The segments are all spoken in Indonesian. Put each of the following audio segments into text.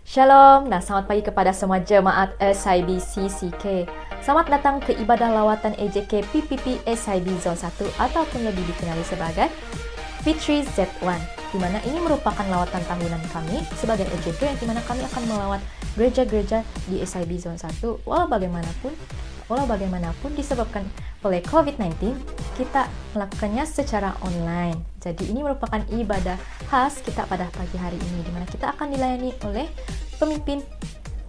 Shalom dan selamat pagi kepada semua jemaat SIBCCK. Selamat datang ke ibadah lawatan EJK PPP SIB Zone 1 ataupun lebih dikenali sebagai Fitri Z1, di mana ini merupakan lawatan tahunan kami sebagai EJK, di mana kami akan melawat gereja-gereja di SIB Zone 1 walau bagaimanapun disebabkan oleh COVID-19, kita melakukannya secara online. Jadi ini merupakan ibadah khas kita pada pagi hari ini, di mana kita akan dilayani oleh pemimpin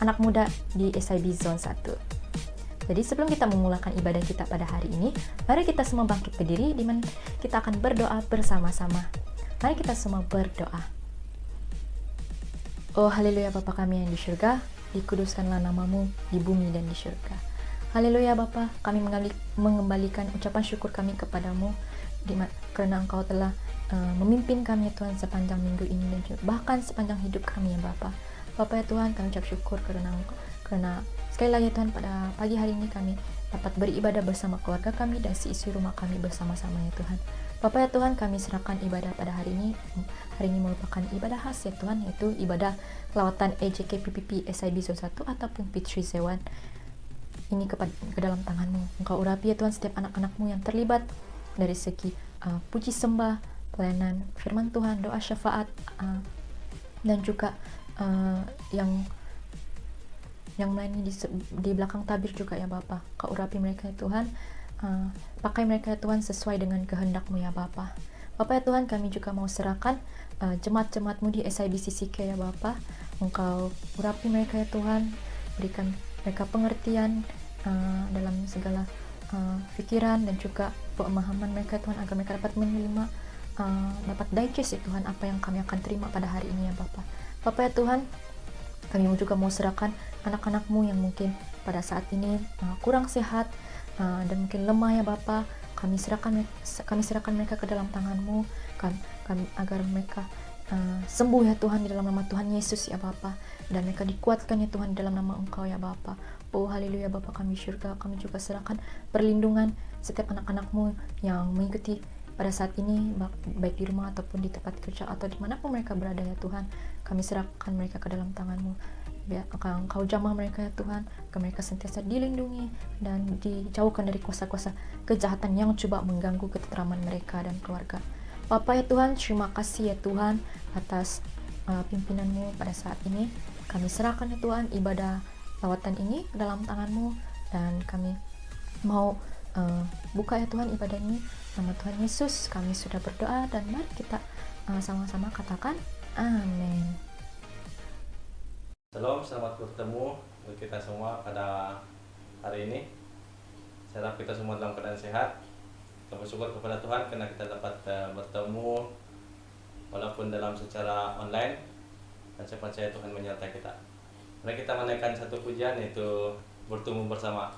anak muda di SIB Zone 1. Jadi sebelum kita memulakan ibadah kita pada hari ini, mari kita semua bangkit berdiri, di mana kita akan berdoa bersama-sama. Mari kita semua berdoa. Oh haleluya Bapa kami yang di surga, dikuduskanlah namamu di bumi dan di surga. Haleluya Bapa, kami mengembalikan ucapan syukur kami kepadamu karena Engkau telah memimpin kami ya Tuhan sepanjang minggu ini dan bahkan sepanjang hidup kami ya Bapa. Bapa ya Tuhan, kami ucap syukur karena sekali lagi ya Tuhan, pada pagi hari ini kami dapat beribadah bersama keluarga kami dan seisi rumah kami bersama-sama ya Tuhan. Bapa ya Tuhan, kami serahkan ibadah pada hari ini. Hari ini merupakan ibadah khas ya Tuhan, yaitu ibadah lawatan EJK PPP SIB Zone 1 ataupun Fitri Z1. Ini ke dalam tanganmu. Engkau urapi ya Tuhan setiap anak-anakmu yang terlibat dari segi puji sembah, pelayanan firman Tuhan, doa syafaat, dan juga yang melayani di belakang tabir juga ya Bapa. Kau urapi mereka ya Tuhan, pakai mereka ya Tuhan sesuai dengan kehendak-Mu ya Bapa. Bapa ya Tuhan, kami juga mau serahkan jemaat-jemaat-Mu di SIBCCK ya Bapa. Engkau urapi mereka ya Tuhan, berikan mereka pengertian dalam segala pikiran dan juga pemahaman mereka Tuhan, agar mereka dapat menerima, dapat digest ya Tuhan apa yang kami akan terima pada hari ini ya Bapa. Bapa ya Tuhan, kami juga mau serahkan anak-anak-Mu yang mungkin pada saat ini kurang sehat dan mungkin lemah ya Bapa. Kami serahkan mereka ke dalam tangan-Mu, agar mereka sembuh ya Tuhan di dalam nama Tuhan Yesus ya Bapa, dan mereka dikuatkan ya Tuhan di dalam nama Engkau ya Bapa. Oh haleluya Bapa kami surga, kami juga serahkan perlindungan setiap anak-anak-Mu yang mengikuti pada saat ini, baik di rumah ataupun di tempat kerja atau dimanapun mereka berada ya Tuhan. Kami serahkan mereka ke dalam tangan-Mu. Biar Engkau jamah mereka ya Tuhan, agar mereka sentiasa dilindungi dan dijauhkan dari kuasa-kuasa kejahatan yang coba mengganggu ketenteraman mereka dan keluarga. Bapa ya Tuhan, terima kasih ya Tuhan atas pimpinan-Mu pada saat ini. Kami serahkan ya Tuhan ibadah lawatan ini ke dalam tangan-Mu, dan kami mau buka ya Tuhan ibadah ini. Nama Tuhan Yesus kami sudah berdoa, dan mari kita sama-sama katakan amin. Shalom, selamat bertemu untuk kita semua pada hari ini. Saya harap kita semua dalam keadaan sehat. Kita bersyukur kepada Tuhan karena kita dapat bertemu walaupun dalam secara online, dan saya percaya Tuhan menyertai kita. Mari kita menaikkan satu pujian, yaitu bertumbuh bersama.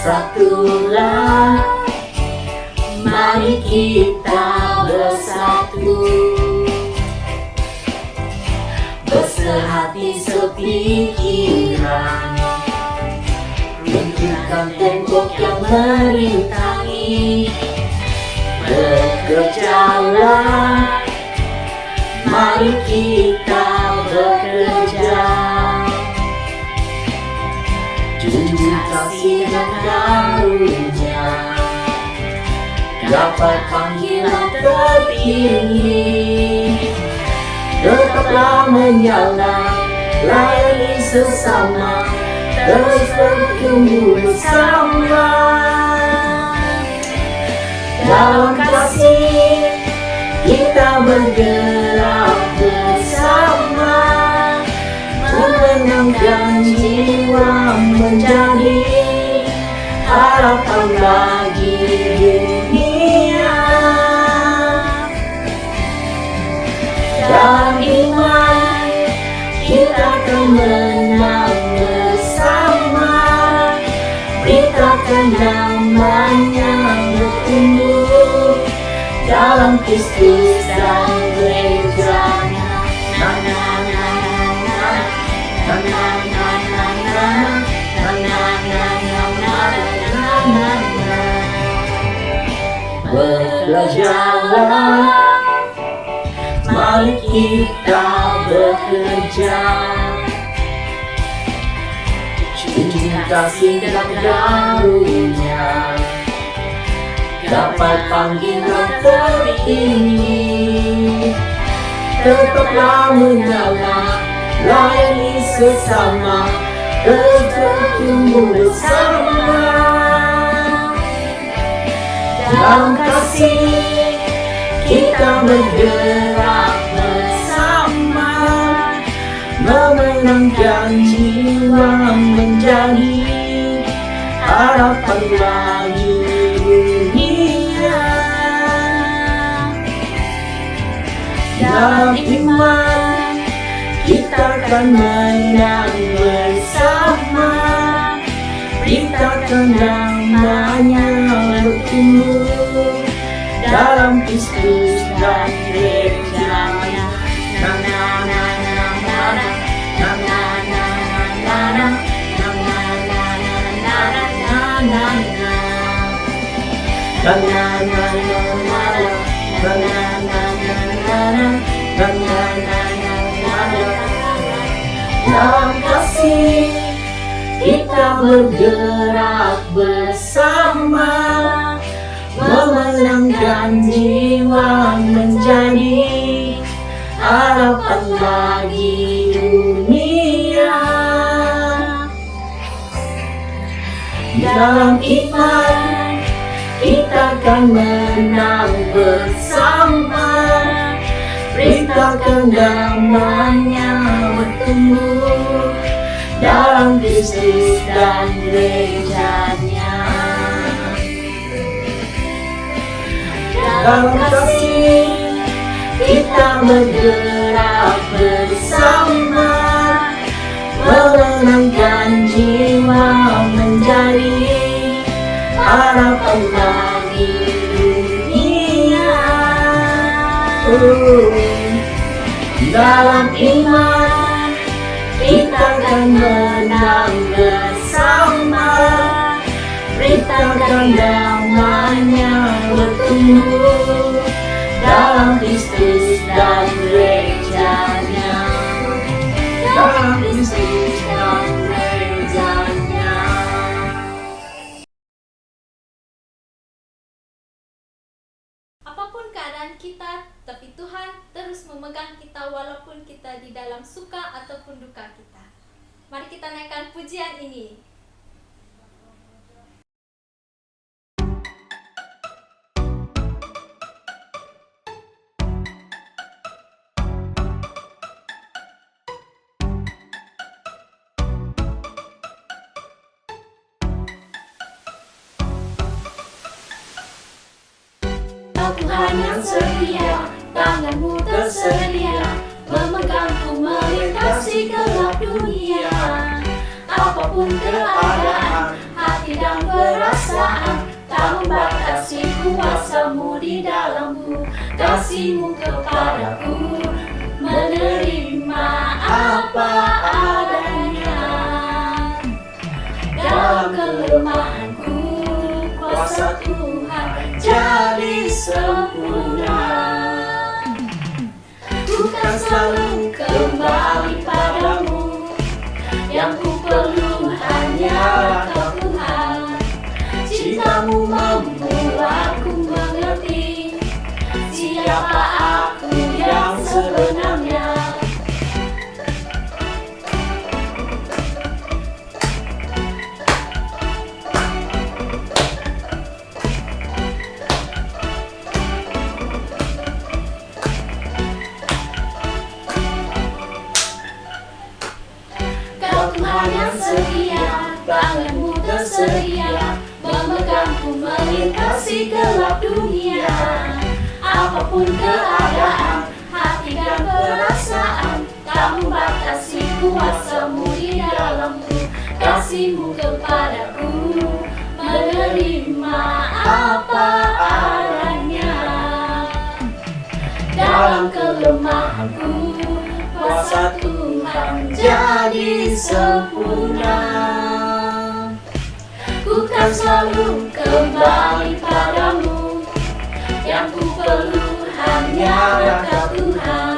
Bersatulah, mari kita bersatu, bersehati sepikiran, runtuhkan tembok yang merintangi. Bekerjalah, mari kita bekerja, junjung kasih dan karunia, dapat panggilan tertinggi. Tetaplah menyala, layani sesama, terus bertumbuh bersama. Dalam kasih kita bergerak bersama, menenangkan jiwa menjadi harapan bagi dunia. Dalam iman kita akan menang bersama. Beritakan namanya bertumbuh dalam Kristus dan gerejanya. Na na na na na na na na na na na na na na na na. Belajarlah, mari kita bekerja. Tunjuk kasih dan karunia dapat panggilan tertinggi. Tetaplah menyala, layani sesama, bertumbuh bersama. Dalam kasih kita bergerak bersama, memenangkan jiwa menjadi harapan bagi dunia. Dalam iman kita akan menang bersama. Beritakan namanya bertumbuh dalam Kristus dan gerejanya. Na na na na na na na na na na na na na na na. Dalam kasih kita bergerak bersama, memenangkan jiwa menjadi harapan bagi dunia. Dalam iman kita akan menang bersama. Beritakan namanya bertumbuh dalam Kristus dan gerejanya. Dalam kasih kita bergerak bersama, memenangkan jiwa menjadi harapan bagi dunia. Dalam iman kita akan menang bersama. Beritakan namanya bertumbuh dalam Kristus dan gerejanya. Dalam Kristus dan gerejanya. Apapun keadaan kita, tapi Tuhan terus memegang kita walaupun kita di dalam suka ataupun duka kita. Mari kita naikkan pujian ini. Tuhan yang setia, tanganmu tersedia, memegangku melintasi gelap dunia. Apapun keadaan, hati dan perasaan, tak membatasi kuasamu di dalamku. Kasihmu kepadaku, menerima apa adanya. Dalam kelemahanku, kuasa Tuhan jadi sempurna. Ku kan selalu kembali padamu, yang ku perlu hanyalah Kau Tuhan. Cintamu membuatku mengerti siapa aku yang sebenarnya. Tuhan yang setia, tanganmu tersedia, memegangku melintasi gelap dunia. Apapun keadaan, hati dan perasaan, tak membatasi kuasa-Mu di dalamku, kasih-Mu kepadaku, menerima apa adanya. Dalam kelemahanku, kuasa Tuhan jadi sempurna. Ku kan selalu kembali padamu, yang ku perlu hanyalah Kau Tuhan.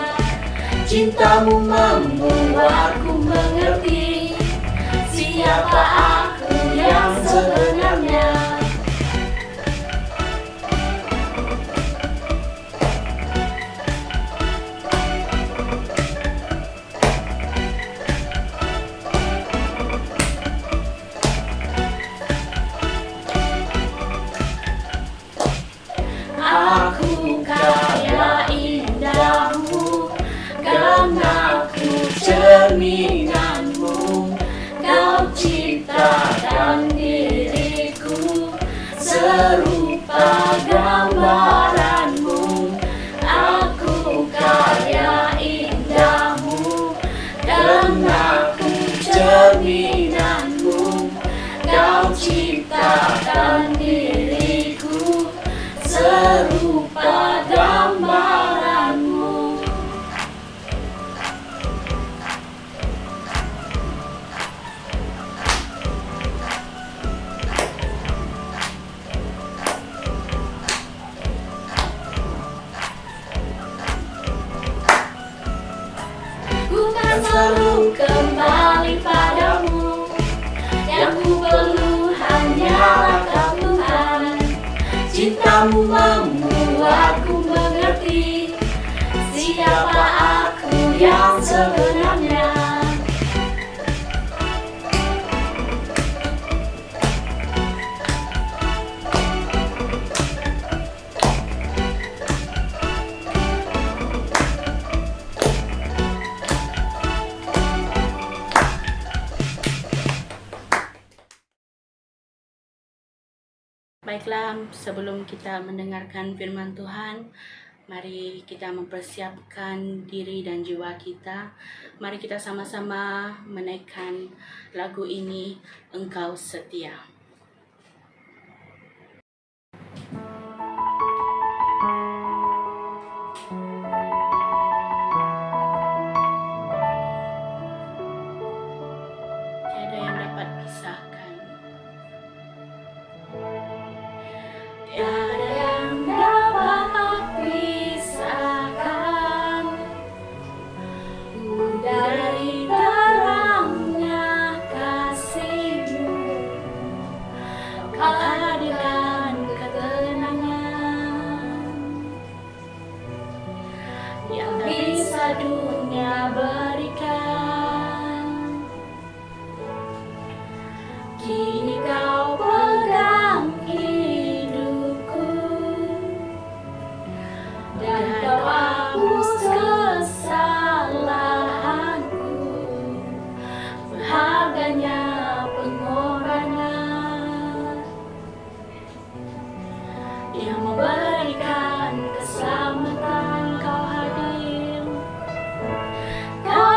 Cinta-Mu membuatku mengerti siapa aku yang sebenarnya. Aku kaya indahmu, karena ku cerminanmu. Kau ciptakan diriku serupa gambaranmu. Aku kaya indahmu, karena ku cerminanmu. Kau ciptakan diriku serupa gambaranmu. Ku kan selalu kembali padamu, yang ku perlu hanyalah Kau Tuhan. Cinta-Mu membuatku mengerti siapa aku yang sebenarnya. Baiklah, sebelum kita mendengarkan firman Tuhan, mari kita mempersiapkan diri dan jiwa kita. Mari kita sama-sama menaikkan lagu ini, Engkau Setia. Tiada yang dapat pisahkan. Tiada yang dapat pisahkan dari terangnya kasih-Mu. Kau hadirkan ketenangan yang tak bisa dunia berikan. Kini Kau pegang hidupku, dan Kau hapus kesalahanku. Berharganya pengorbanan yang memberikan keselamatan. Kau hadir, Kau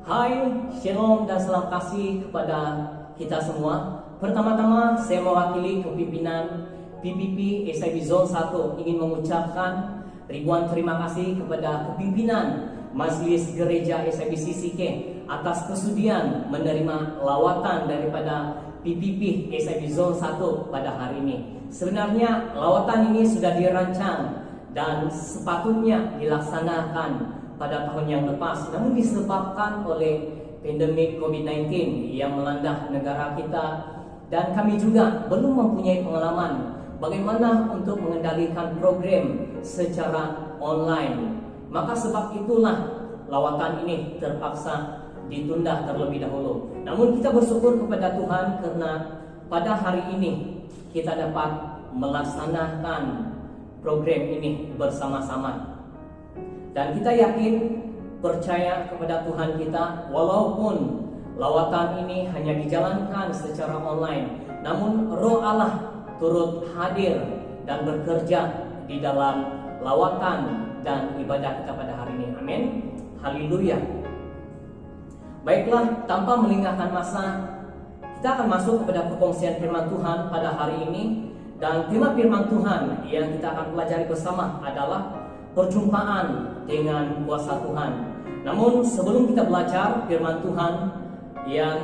Hai, Shalom dan salam kasih kepada kita semua. Pertama-tama saya mewakili kepimpinan PPP SIB Zone 1 ingin mengucapkan ribuan terima kasih kepada kepimpinan Majelis Gereja SIB CCK atas kesudian menerima lawatan daripada PPP SIB Zone 1 pada hari ini. Sebenarnya lawatan ini sudah dirancang dan sepatutnya dilaksanakan pada tahun yang lepas, namun disebabkan oleh pandemik COVID-19 yang melanda negara kita, dan kami juga belum mempunyai pengalaman bagaimana untuk mengendalikan program secara online. Maka sebab itulah lawatan ini terpaksa ditunda terlebih dahulu. Namun kita bersyukur kepada Tuhan karena pada hari ini kita dapat melaksanakan program ini bersama-sama. Dan kita yakin, percaya kepada Tuhan kita, walaupun lawatan ini hanya dijalankan secara online, namun Roh Allah turut hadir dan bekerja di dalam lawatan dan ibadah kita pada hari ini. Amin. Haleluya. Baiklah, tanpa melengahkan masa, kita akan masuk kepada perkongsian firman Tuhan pada hari ini. Dan tema firman Tuhan yang kita akan pelajari bersama adalah perjumpaan dengan kuasa Tuhan. Namun sebelum kita belajar firman Tuhan yang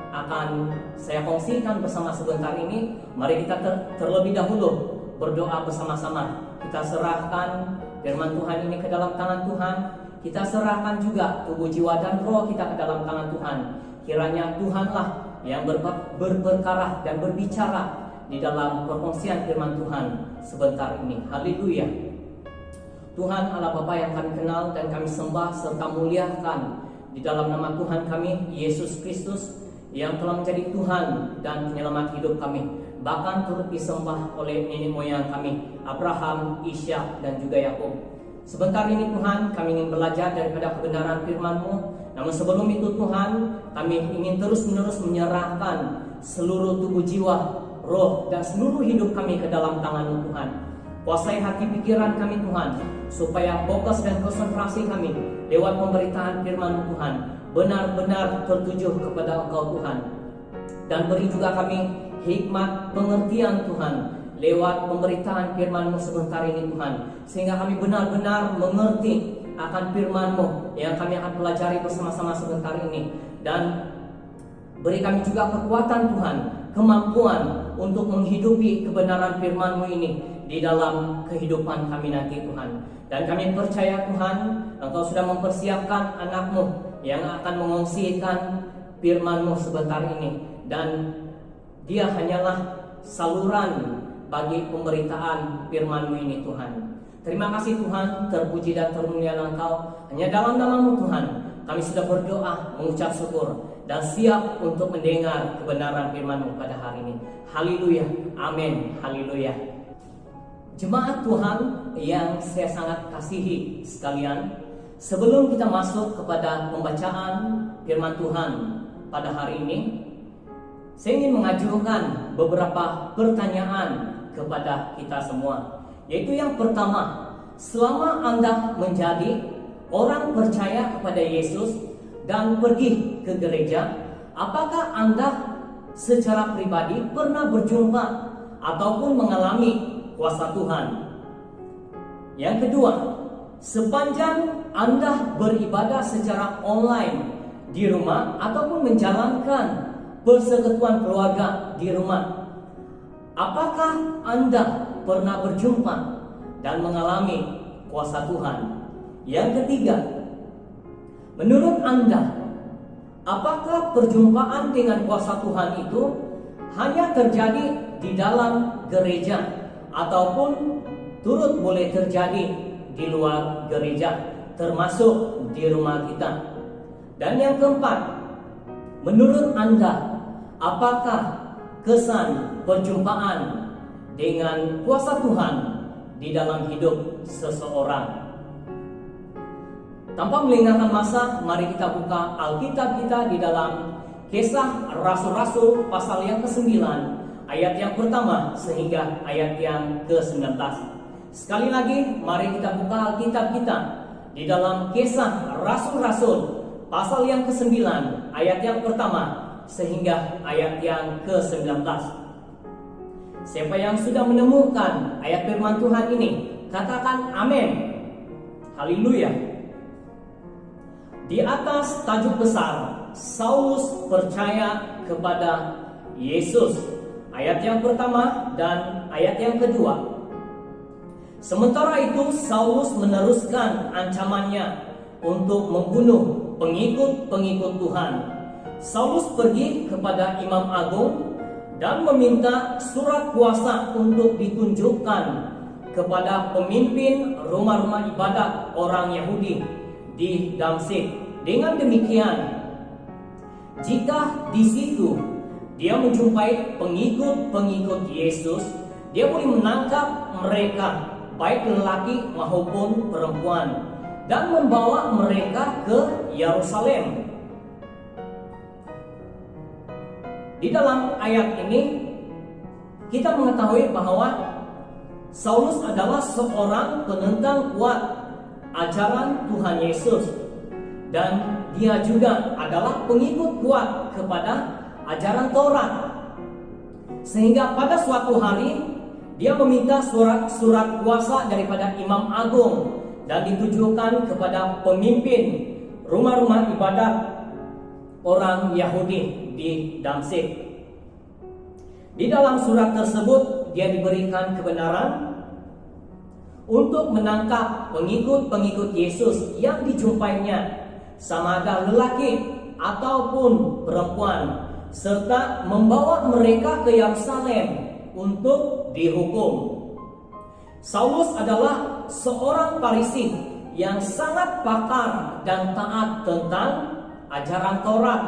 akan saya kongsikan bersama sebentar ini, mari kita terlebih dahulu berdoa bersama-sama. Kita serahkan firman Tuhan ini ke dalam tangan Tuhan. Kita serahkan juga tubuh, jiwa, dan roh kita ke dalam tangan Tuhan. Kiranya Tuhanlah yang berperkara dan berbicara di dalam perkongsian firman Tuhan sebentar ini. Haleluya. Tuhan Allah Bapa yang kami kenal dan kami sembah serta muliakan di dalam nama Tuhan kami Yesus Kristus yang telah menjadi Tuhan dan penyelamat hidup kami, bahkan turut disembah oleh nenek moyang kami Abraham, Ishak, dan juga Yakub. Sebentar ini Tuhan, kami ingin belajar daripada kebenaran firman-Mu. Namun sebelum itu Tuhan, kami ingin terus-menerus menyerahkan seluruh tubuh, jiwa, roh, dan seluruh hidup kami ke dalam tangan-Mu Tuhan. Kuasai hati pikiran kami Tuhan, supaya fokus dan konsentrasi kami lewat pemberitaan firman Tuhan benar-benar tertuju kepada Engkau Tuhan. Dan beri juga kami hikmat pengertian Tuhan lewat pemberitaan firman-Mu sebentar ini Tuhan, sehingga kami benar-benar mengerti akan firman-Mu yang kami akan pelajari bersama-sama sebentar ini. Dan beri kami juga kekuatan Tuhan, kemampuan untuk menghidupi kebenaran firman-Mu ini di dalam kehidupan kami nanti Tuhan. Dan kami percaya Tuhan, Engkau sudah mempersiapkan anak-Mu yang akan mengongsikan firman-Mu sebentar ini, dan dia hanyalah saluran bagi pemberitaan firman-Mu ini Tuhan. Terima kasih Tuhan, terpuji dan termulia Engkau. Hanya dalam nama-Mu Tuhan kami sudah berdoa, mengucap syukur, dan siap untuk mendengar kebenaran firman-Mu pada hari ini. Haleluya, amin, haleluya. Jemaat Tuhan yang saya sangat kasihi sekalian, sebelum kita masuk kepada pembacaan firman Tuhan pada hari ini, saya ingin mengajukan beberapa pertanyaan kepada kita semua. Yaitu yang pertama, selama Anda menjadi orang percaya kepada Yesus dan pergi ke gereja, apakah Anda secara pribadi pernah berjumpa ataupun mengalami kuasa Tuhan? Yang kedua, sepanjang Anda beribadah secara online di rumah ataupun menjalankan persekutuan keluarga di rumah, apakah Anda pernah berjumpa dan mengalami kuasa Tuhan? Yang ketiga, menurut Anda, apakah perjumpaan dengan kuasa Tuhan itu hanya terjadi di dalam gereja ataupun turut boleh terjadi di luar gereja, termasuk di rumah kita? Dan yang keempat, menurut Anda, apakah kesan perjumpaan dengan kuasa Tuhan di dalam hidup seseorang? Tanpa melengahkan masa, mari kita buka Alkitab kita di dalam Kisah Rasul-Rasul pasal yang ke-9, ayat yang pertama sehingga ayat yang ke-19. Sekali lagi, mari kita buka Alkitab kita di dalam Kisah Rasul-Rasul pasal yang ke-9 ayat yang pertama sehingga ayat yang ke-19. Siapa yang sudah menemukan ayat firman Tuhan ini, katakan amin. Haleluya. Di atas tajuk besar, Saulus percaya kepada Yesus. Ayat yang pertama dan ayat yang kedua. Sementara itu Saulus meneruskan ancamannya untuk membunuh pengikut-pengikut Tuhan. Saulus pergi kepada Imam Agung dan meminta surat kuasa untuk ditunjukkan kepada pemimpin rumah-rumah ibadat orang Yahudi di Damsyik. Dengan demikian, jika di situ dia menjumpai pengikut-pengikut Yesus, dia boleh menangkap mereka, baik lelaki maupun perempuan, dan membawa mereka ke Yerusalem. Di dalam ayat ini kita mengetahui bahwa Saulus adalah seorang penentang kuat ajaran Tuhan Yesus, dan dia juga adalah pengikut kuat kepada ajaran Taurat. Sehingga pada suatu hari dia meminta surat kuasa daripada Imam Agung dan ditujukan kepada pemimpin rumah-rumah ibadat orang Yahudi di Damsyik. Di dalam surat tersebut dia diberikan kebenaran untuk menangkap pengikut-pengikut Yesus yang dijumpainya, sama ada lelaki ataupun perempuan, serta membawa mereka ke Yerusalem untuk dihukum. Saulus adalah seorang Farisi yang sangat pakar dan taat tentang ajaran Taurat.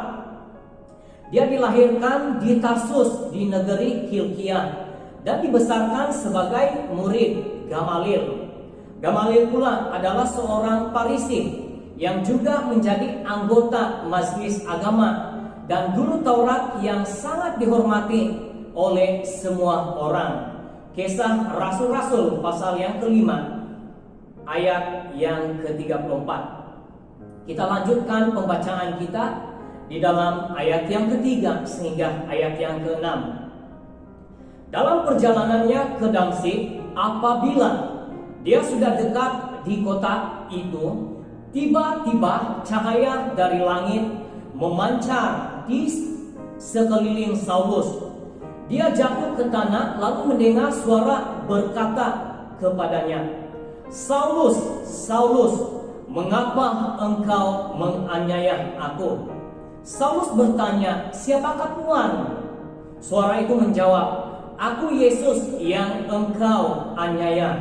Dia dilahirkan di Tarsus di negeri Kilkia dan dibesarkan sebagai murid Gamaliel. Gamaliel pula adalah seorang Farisi yang juga menjadi anggota majelis agama dan guru Taurat yang sangat dihormati oleh semua orang. Kisah Rasul-Rasul pasal yang ke-5 ayat yang ke-34. Kita lanjutkan pembacaan kita di dalam ayat yang ke-3 sehingga ayat yang ke-6. Dalam perjalanannya ke Damsyik, apabila dia sudah dekat di kota itu, tiba-tiba cahaya dari langit memancar di sekeliling Saulus. Dia jatuh ke tanah lalu mendengar suara berkata kepadanya, "Saulus, Saulus, mengapa engkau menganiaya aku?" Saulus bertanya, "Siapakah Tuhan?" Suara itu menjawab, "Aku Yesus yang engkau aniaya.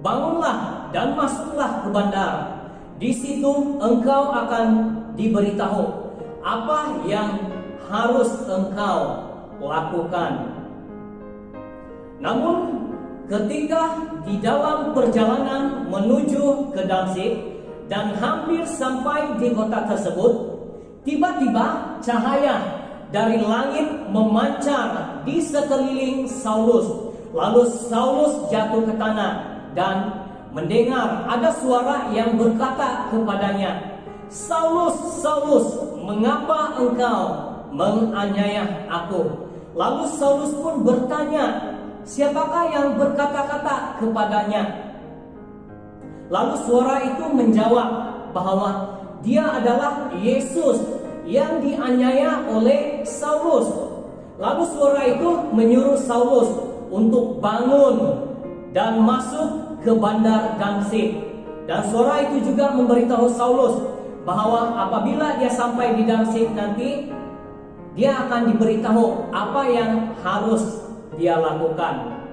Bangunlah dan masuklah ke bandar. Di situ engkau akan diberitahu apa yang harus engkau lakukan." Namun ketika di dalam perjalanan menuju ke Damsyik dan hampir sampai di kota tersebut, tiba-tiba cahaya dari langit memancar di sekeliling Saulus. Lalu Saulus jatuh ke tanah dan mendengar ada suara yang berkata kepadanya, "Saulus, Saulus, mengapa engkau menganiaya aku?" Lalu Saulus pun bertanya, "Siapakah yang berkata-kata kepadanya?" Lalu suara itu menjawab bahwa dia adalah Yesus yang dianiaya oleh Saulus. Lalu suara itu menyuruh Saulus untuk bangun dan masuk ke bandar Damsyik. Dan suara itu juga memberitahu Saulus bahwa apabila dia sampai di Damsyik nanti, dia akan diberitahu apa yang harus dia lakukan.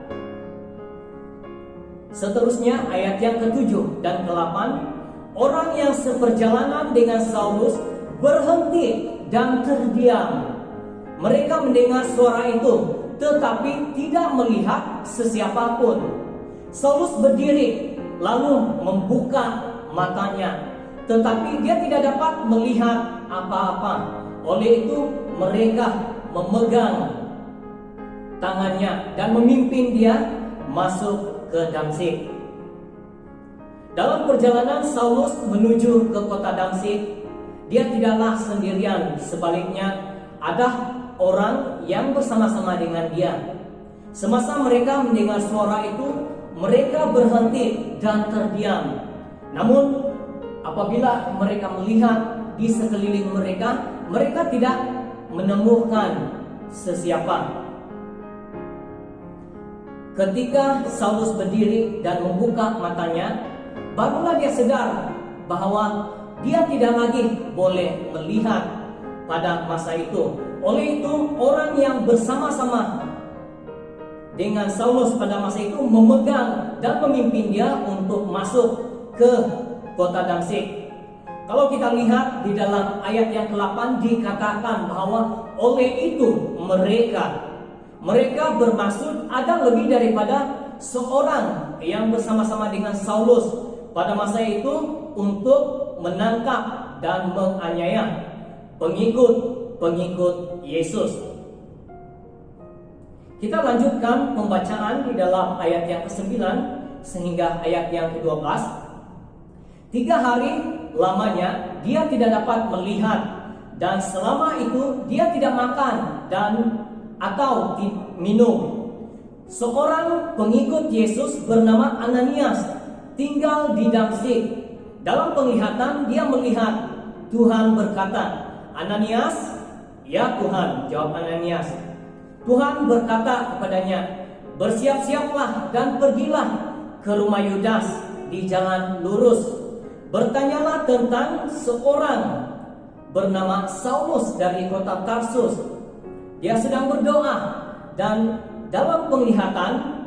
Seterusnya ayat yang ke-7 dan ke-8. Orang yang seperjalanan dengan Saulus berhenti dan terdiam. Mereka mendengar suara itu, tetapi tidak melihat sesiapapun. Saulus berdiri, lalu membuka matanya, tetapi dia tidak dapat melihat apa-apa. Oleh itu, mereka memegang tangannya dan memimpin dia masuk ke Damsyik. Dalam perjalanan Saulus menuju ke kota Damsyik, dia tidaklah sendirian, sebaliknya ada orang yang bersama-sama dengan dia. Semasa mereka mendengar suara itu, mereka berhenti dan terdiam. Namun apabila mereka melihat di sekeliling mereka, mereka tidak menemukan sesiapa. Ketika Saulus berdiri dan membuka matanya, barulah dia sadar bahwa dia tidak lagi boleh melihat pada masa itu. Oleh itu, orang yang bersama-sama dengan Saulus pada masa itu memegang dan memimpin dia untuk masuk ke kota Damsyik. Kalau kita lihat di dalam ayat yang ke-8 dikatakan bahwa oleh itu mereka bermaksud ada lebih daripada seorang yang bersama-sama dengan Saulus pada masa itu untuk menangkap dan menganiaya pengikut Yesus. Kita lanjutkan pembacaan di dalam ayat yang ke-9 sehingga ayat yang ke-12. 3 hari lamanya dia tidak dapat melihat, dan selama itu dia tidak makan atau minum. Seorang pengikut Yesus bernama Ananias tinggal di Damsyik. Dalam penglihatan dia melihat Tuhan berkata, "Ananias." "Ya Tuhan," jawab Ananias. Tuhan berkata kepadanya, "Bersiap-siaplah dan pergilah ke rumah Yudas di jalan lurus. Bertanyalah tentang seorang bernama Saulus dari kota Tarsus. Dia sedang berdoa, dan dalam penglihatan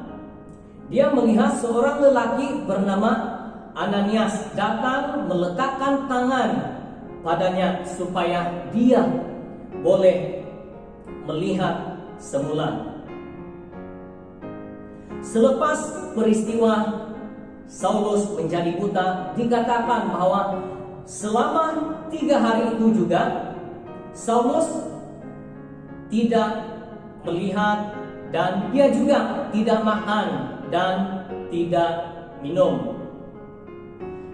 dia melihat seorang lelaki bernama Ananias datang meletakkan tangan padanya supaya dia boleh melihat semula." Selepas peristiwa Saulus menjadi buta, dikatakan bahwa selama 3 hari itu juga Saulus tidak melihat, dan dia juga tidak makan dan tidak minum.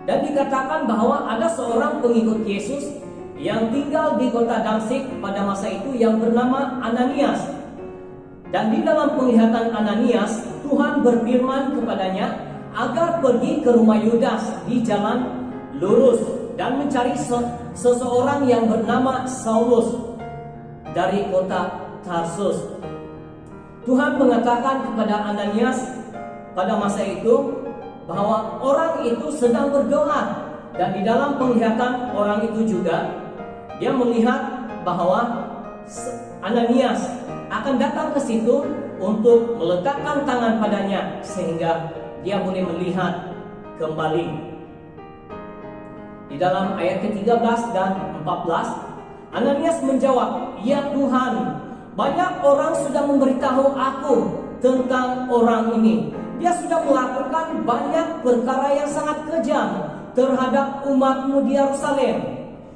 Dan dikatakan bahwa ada seorang pengikut Yesus yang tinggal di kota Damsyik pada masa itu yang bernama Ananias. Dan di dalam penglihatan Ananias, Tuhan berfirman kepadanya agar pergi ke rumah Yudas di jalan lurus dan mencari seseorang yang bernama Saulus dari kota Tarsus. Tuhan mengatakan kepada Ananias pada masa itu bahwa orang itu sedang berdoa, dan di dalam penglihatan orang itu juga dia melihat bahwa Ananias akan datang ke situ untuk meletakkan tangan padanya sehingga dia boleh melihat kembali. Di dalam ayat ke-13 dan 14, Ananias menjawab, "Ya Tuhan, banyak orang sudah memberitahu aku tentang orang ini. Dia sudah melakukan banyak perkara yang sangat kejam terhadap umat-Mu di Yerusalem.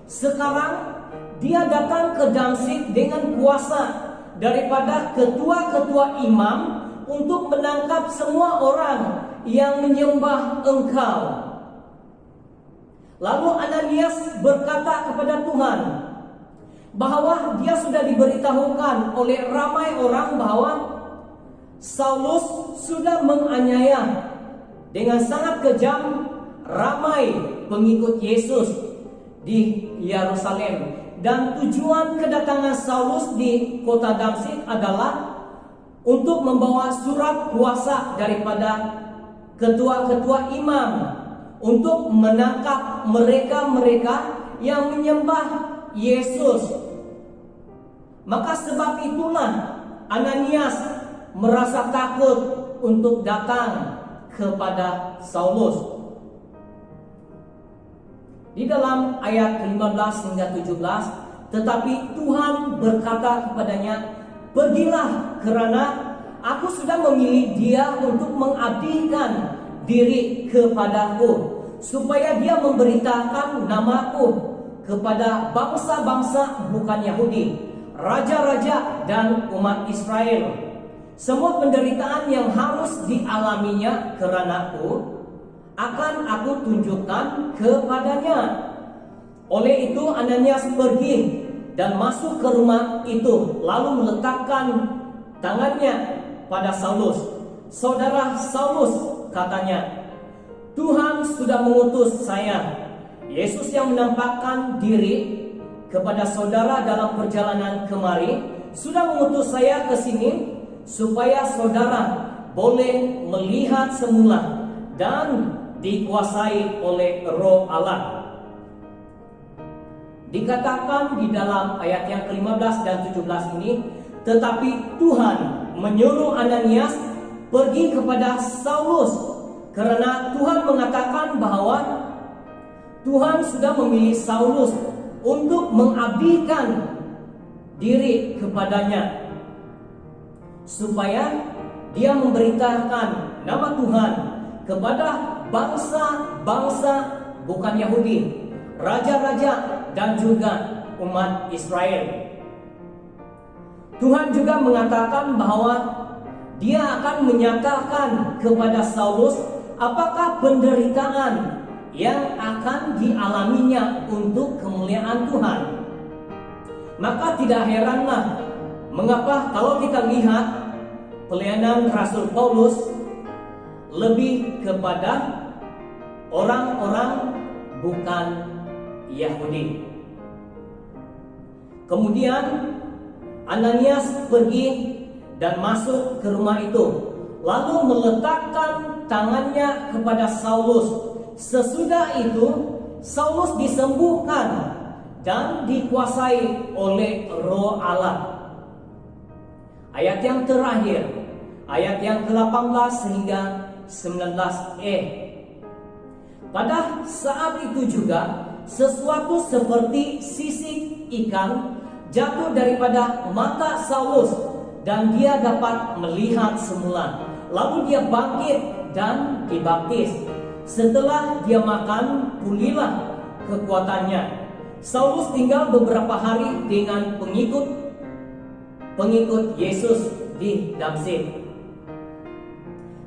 Sekarang dia datang ke Damsyik dengan kuasa daripada ketua-ketua imam untuk menangkap semua orang yang menyembah Engkau." Lalu Ananias berkata kepada Tuhan bahwa dia sudah diberitahukan oleh ramai orang bahwa Saulus sudah menganiaya dengan sangat kejam ramai pengikut Yesus di Yerusalem. Dan tujuan kedatangan Saulus di kota Damsyik adalah untuk membawa surat kuasa daripada ketua-ketua imam untuk menangkap mereka-mereka yang menyembah Yesus. Maka sebab itulah Ananias merasa takut untuk datang kepada Saulus. Di dalam ayat 15 hingga 17, tetapi Tuhan berkata kepadanya, "Pergilah, kerana aku sudah memilih dia untuk mengabdikan diri kepadaku, supaya dia memberitakan namaku kepada bangsa-bangsa bukan Yahudi, raja-raja dan umat Israel. Semua penderitaan yang harus dialaminya kerana-Ku akan Aku tunjukkan kepadanya. Oleh itu Ananias pergi dan masuk ke rumah itu, lalu meletakkan tangannya pada Saulus. "Saudara Saulus," katanya, "Tuhan sudah mengutus saya, Yesus yang menampakkan diri kepada saudara dalam perjalanan kemari, sudah mengutus saya ke sini supaya saudara boleh melihat semula dan dikuasai oleh Roh Allah." Dikatakan di dalam ayat yang ke-15 dan 17 ini, tetapi Tuhan menyuruh Ananias pergi kepada Saulus, karena Tuhan mengatakan bahwa Tuhan sudah memilih Saulus untuk mengabdikan diri kepadanya, supaya dia memberitakan nama Tuhan kepada bangsa-bangsa bukan Yahudi, raja-raja, dan juga umat Israel. Tuhan juga mengatakan bahwa dia akan menyatakan kepada Saulus apakah penderitaan yang akan dialaminya untuk kemuliaan Tuhan. Maka tidak heranlah mengapa kalau kita lihat pelayanan Rasul Paulus lebih kepada orang-orang bukan Yahudi. Kemudian Ananias pergi dan masuk ke rumah itu, lalu meletakkan tangannya kepada Saulus. Sesudah itu Saulus disembuhkan dan dikuasai oleh Roh Allah. Ayat yang terakhir, ayat yang ke-18 hingga 19e. Pada saat itu juga sesuatu seperti sisik ikan jatuh daripada mata Saulus dan dia dapat melihat semula. Lalu dia bangkit dan dibaptis. Setelah dia makan, pulihlah kekuatannya. Saulus tinggal beberapa hari dengan pengikut Yesus di Damsyik.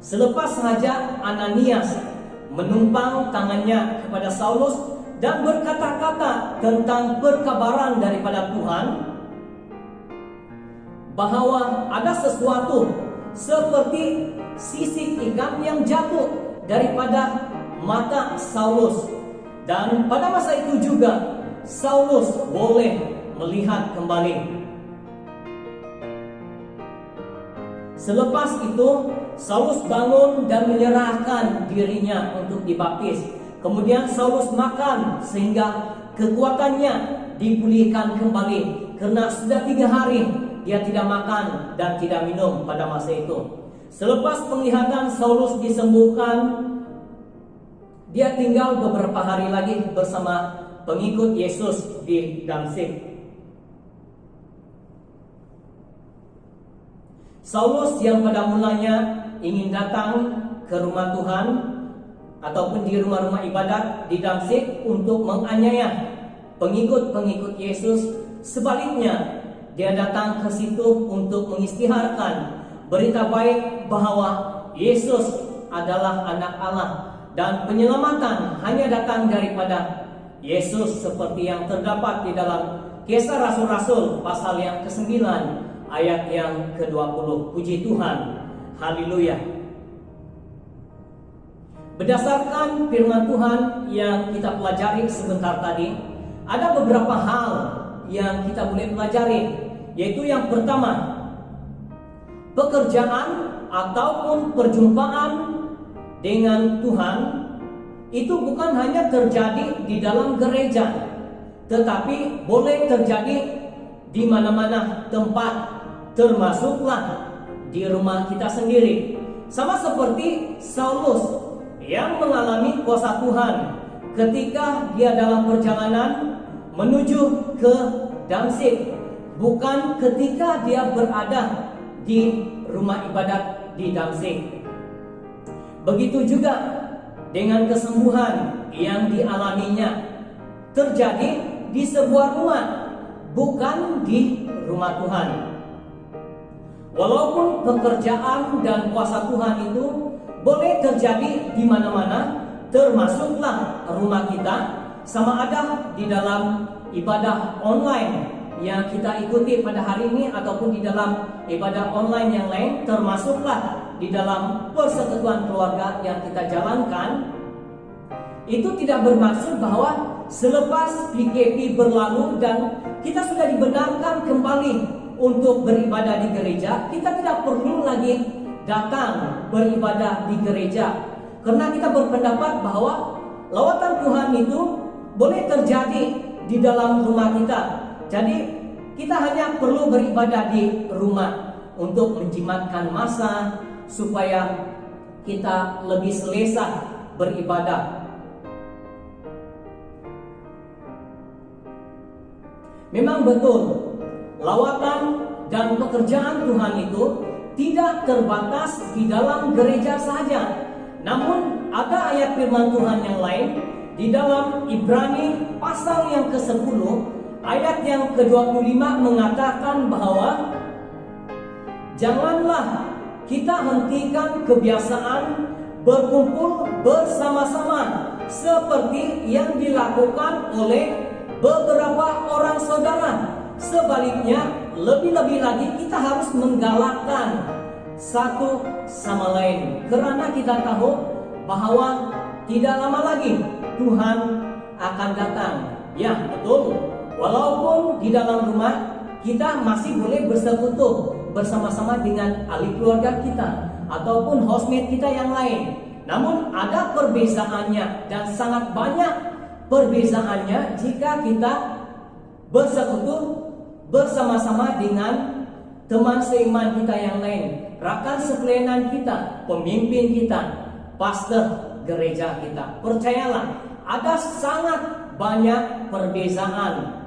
Selepas saja Ananias menumpang tangannya kepada Saulus dan berkata-kata tentang perkabaran daripada Tuhan, bahwa ada sesuatu seperti sisik ikan yang jatuh daripada mata Saulus, dan pada masa itu juga Saulus boleh melihat kembali. Selepas itu Saulus bangun dan menyerahkan dirinya untuk dibaptis. Kemudian Saulus makan sehingga kekuatannya dipulihkan kembali, karena sudah 3 hari dia tidak makan dan tidak minum pada masa itu. Selepas penglihatan Saulus disembuhkan, dia tinggal beberapa hari lagi bersama pengikut Yesus di Damsyik. Saulus yang pada mulanya ingin datang ke rumah Tuhan ataupun di rumah-rumah ibadat di Damsyik untuk menganiaya pengikut-pengikut Yesus, sebaliknya dia datang ke situ untuk mengisytiharkan berita baik bahwa Yesus adalah anak Allah dan penyelamatan hanya datang daripada Yesus, seperti yang terdapat di dalam Kisah Rasul-Rasul pasal yang ke-9 ayat yang ke-20. Puji Tuhan, haleluya. Berdasarkan firman Tuhan yang kita pelajari sebentar tadi, ada beberapa hal yang kita boleh pelajari, yaitu yang pertama, pekerjaan ataupun perjumpaan dengan Tuhan itu bukan hanya terjadi di dalam gereja, tetapi boleh terjadi di mana-mana tempat, termasuklah di rumah kita sendiri. Sama seperti Saulus yang mengalami kuasa Tuhan ketika dia dalam perjalanan menuju ke Damsyik, bukan ketika dia berada di rumah ibadat di Damsyik. Begitu juga dengan kesembuhan yang dialaminya, terjadi di sebuah rumah, bukan di rumah Tuhan. Walaupun pekerjaan dan kuasa Tuhan itu boleh terjadi di mana-mana, termasuklah rumah kita, sama ada di dalam ibadah online yang kita ikuti pada hari ini ataupun di dalam ibadah online yang lain, termasuklah di dalam persekutuan keluarga yang kita jalankan, itu tidak bermaksud bahwa selepas PKP berlalu dan kita sudah dibenarkan kembali untuk beribadah di gereja, kita tidak perlu lagi datang beribadah di gereja. Karena kita berpendapat bahwa lawatan Tuhan itu boleh terjadi di dalam rumah kita. Jadi kita hanya perlu beribadah di rumah untuk menjimatkan masa supaya kita lebih selesa beribadah. Memang betul, lawatan dan pekerjaan Tuhan itu tidak terbatas di dalam gereja saja. Namun ada ayat firman Tuhan yang lain di dalam Ibrani pasal yang ke-10 ayat yang ke-25 mengatakan bahwa janganlah kita hentikan kebiasaan berkumpul bersama-sama seperti yang dilakukan oleh beberapa orang saudara. Sebaliknya, lebih-lebih lagi kita harus menggalakkan satu sama lain, karena kita tahu bahwa tidak lama lagi Tuhan akan datang. Ya, betul. Walaupun di dalam rumah kita masih boleh bersekutu bersama-sama dengan ahli keluarga kita ataupun housemate kita yang lain. Namun ada perbezaannya, dan sangat banyak perbezaannya jika kita bersekutu bersama-sama dengan teman seiman kita yang lain, rakan sepelayanan kita, pemimpin kita, pastor gereja kita. Percayalah, ada sangat banyak perbezaan.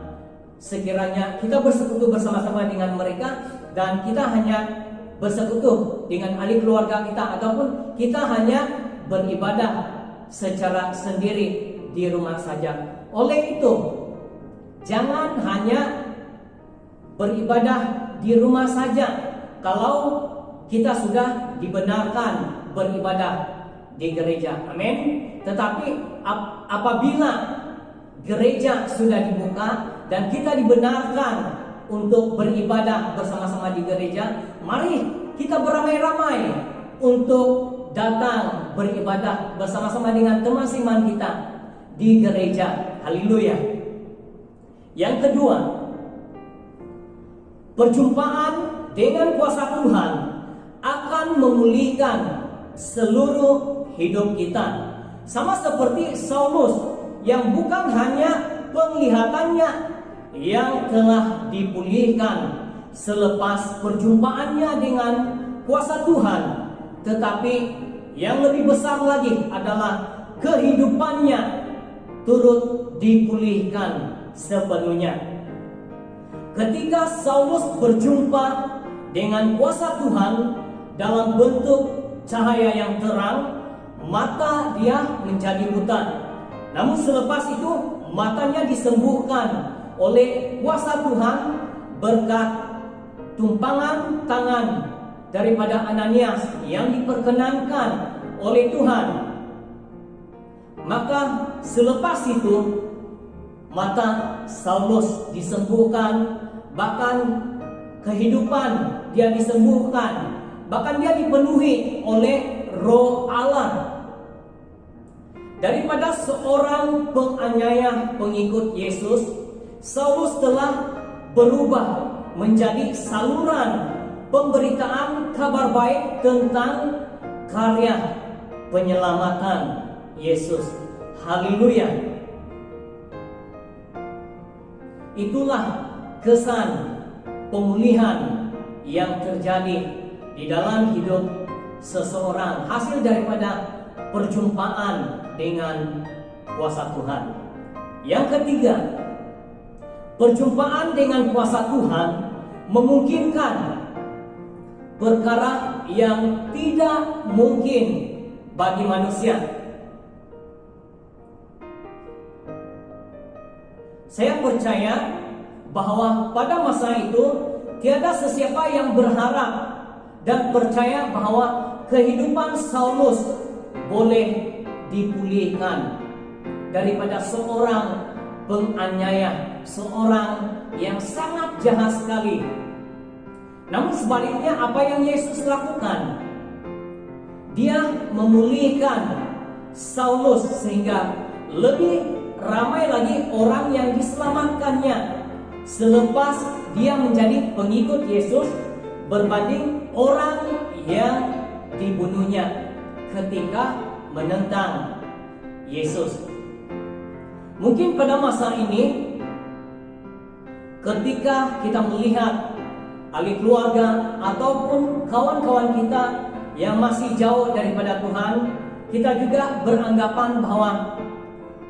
Sekiranya kita bersekutu bersama-sama dengan mereka dan kita hanya bersekutu dengan ahli keluarga kita, ataupun kita hanya beribadah secara sendiri di rumah saja. Oleh itu, jangan hanya beribadah di rumah saja kalau kita sudah dibenarkan beribadah di gereja. Amin. Tetapi apabila gereja sudah dibuka dan kita dibenarkan untuk beribadah bersama-sama di gereja, mari kita beramai-ramai untuk datang beribadah bersama-sama dengan teman seiman kita di gereja. Haleluya. Yang kedua, perjumpaan dengan kuasa Tuhan akan memulihkan seluruh hidup kita. Sama seperti Saulus yang bukan hanya penglihatannya yang telah dipulihkan selepas perjumpaannya dengan kuasa Tuhan, tetapi yang lebih besar lagi adalah kehidupannya turut dipulihkan sepenuhnya. Ketika Saulus berjumpa dengan kuasa Tuhan dalam bentuk cahaya yang terang, mata dia menjadi buta. Namun selepas itu matanya disembuhkan oleh kuasa Tuhan berkat tumpangan tangan daripada Ananias yang diperkenankan oleh Tuhan. Maka selepas itu mata Saulus disembuhkan, bahkan kehidupan dia disembuhkan, bahkan dia dipenuhi oleh Roh Allah. Daripada seorang penganiaya pengikut Yesus, Saulus telah berubah menjadi saluran pemberitaan kabar baik tentang karya penyelamatan Yesus. Haleluya. Itulah kesan pemulihan yang terjadi di dalam hidup seseorang, hasil daripada perjumpaan dengan kuasa Tuhan. Yang ketiga, perjumpaan dengan kuasa Tuhan memungkinkan perkara yang tidak mungkin bagi manusia. Saya percaya bahwa pada masa itu tiada sesiapa yang berharap dan percaya bahwa kehidupan Saulus boleh dipulihkan. daripada seorang penganiaya, seorang yang sangat jahat sekali. Namun sebaliknya apa yang Yesus lakukan? Dia memulihkan Saulus sehingga lebih ramai lagi orang yang diselamatkannya selepas dia menjadi pengikut Yesus berbanding orang yang dibunuhnya ketika menentang Yesus. Mungkin pada masa ini ketika kita melihat ahli keluarga ataupun kawan-kawan kita yang masih jauh daripada Tuhan, kita juga beranggapan bahwa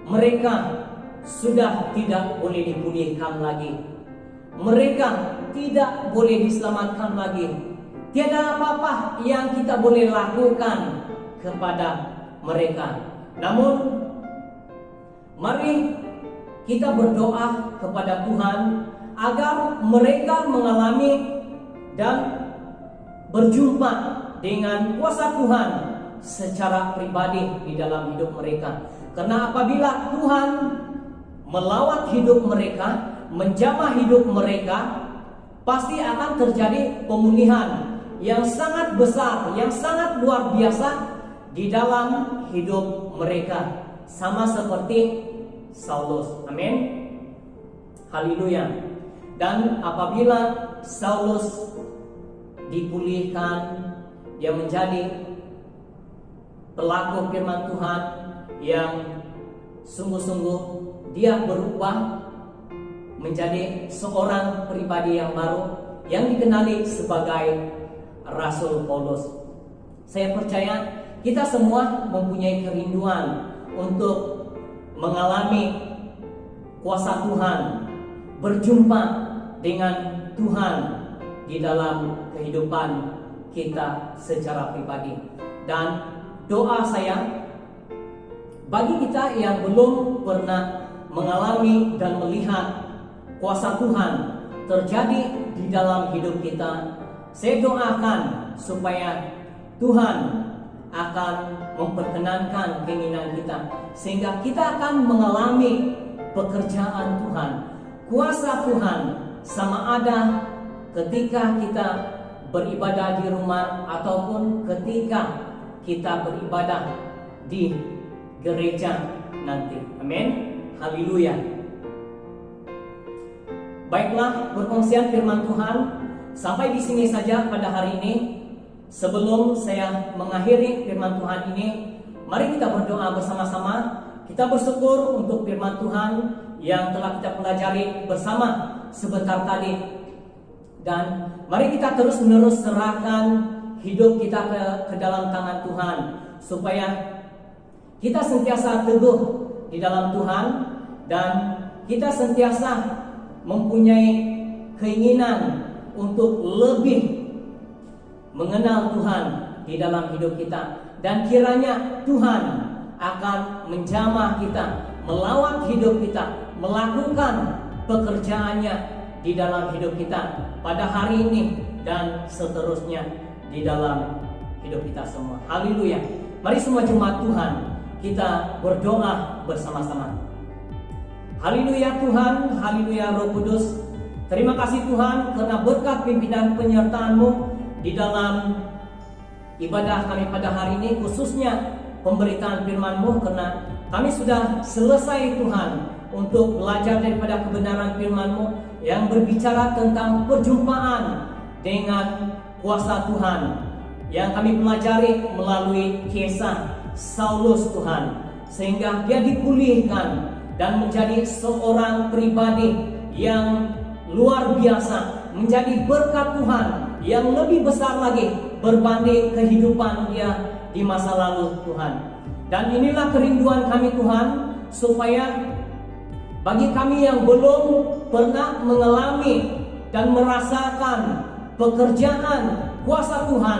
mereka sudah tidak boleh dipulihkan lagi. Mereka tidak boleh diselamatkan lagi. Tiada apa-apa yang kita boleh lakukan kepada mereka. Namun, mari kita berdoa kepada Tuhan agar mereka mengalami dan berjumpa dengan kuasa Tuhan secara pribadi di dalam hidup mereka. Karena apabila Tuhan melawat hidup mereka, menjamah hidup mereka, pasti akan terjadi pemulihan yang sangat besar, yang sangat luar biasa di dalam hidup mereka, sama seperti Saulus. Amin. Haleluya. Dan apabila Saulus dipulihkan, dia menjadi pelaku firman Tuhan yang sungguh-sungguh dia berubah menjadi seorang pribadi yang baru yang dikenali sebagai Rasul Paulus. Saya percaya kita semua mempunyai kerinduan untuk mengalami kuasa Tuhan, berjumpa dengan Tuhan di dalam kehidupan kita secara pribadi. Dan doa saya bagi kita yang belum pernah mengalami dan melihat kuasa Tuhan terjadi di dalam hidup kita, saya doakan supaya Tuhan akan memperkenankan keinginan kita, sehingga kita akan mengalami pekerjaan Tuhan, kuasa Tuhan, sama ada ketika kita beribadah di rumah ataupun ketika kita beribadah di gereja nanti. Amin. Haleluya. Baiklah, perkongsian firman Tuhan sampai di sini saja pada hari ini. Sebelum saya mengakhiri firman Tuhan ini, mari kita berdoa bersama-sama. Kita bersyukur untuk firman Tuhan yang telah kita pelajari bersama sebentar tadi. Dan mari kita terus-menerus serahkan hidup kita ke dalam tangan Tuhan, supaya kita sentiasa teguh di dalam Tuhan dan kita sentiasa mempunyai keinginan untuk lebih mengenal Tuhan di dalam hidup kita. Dan kiranya Tuhan akan menjamah kita, melawat hidup kita, melakukan pekerjaannya di dalam hidup kita pada hari ini dan seterusnya di dalam hidup kita semua. Haleluya. Mari semua jemaat Tuhan kita berdoa bersama-sama. Haleluya Tuhan, haleluya Roh Kudus. Terima kasih Tuhan karena berkat pimpinan penyertaan-Mu di dalam ibadah kami pada hari ini, khususnya pemberitaan firman-Mu, karena kami sudah selesai Tuhan untuk belajar daripada kebenaran firman-Mu yang berbicara tentang perjumpaan dengan kuasa Tuhan yang kami pelajari melalui kisah Saulus Tuhan, sehingga dia dipulihkan dan menjadi seorang pribadi yang luar biasa, menjadi berkat Tuhan yang lebih besar lagi berbanding kehidupan dia di masa lalu Tuhan. Dan inilah kerinduan kami Tuhan, supaya bagi kami yang belum pernah mengalami dan merasakan pekerjaan kuasa Tuhan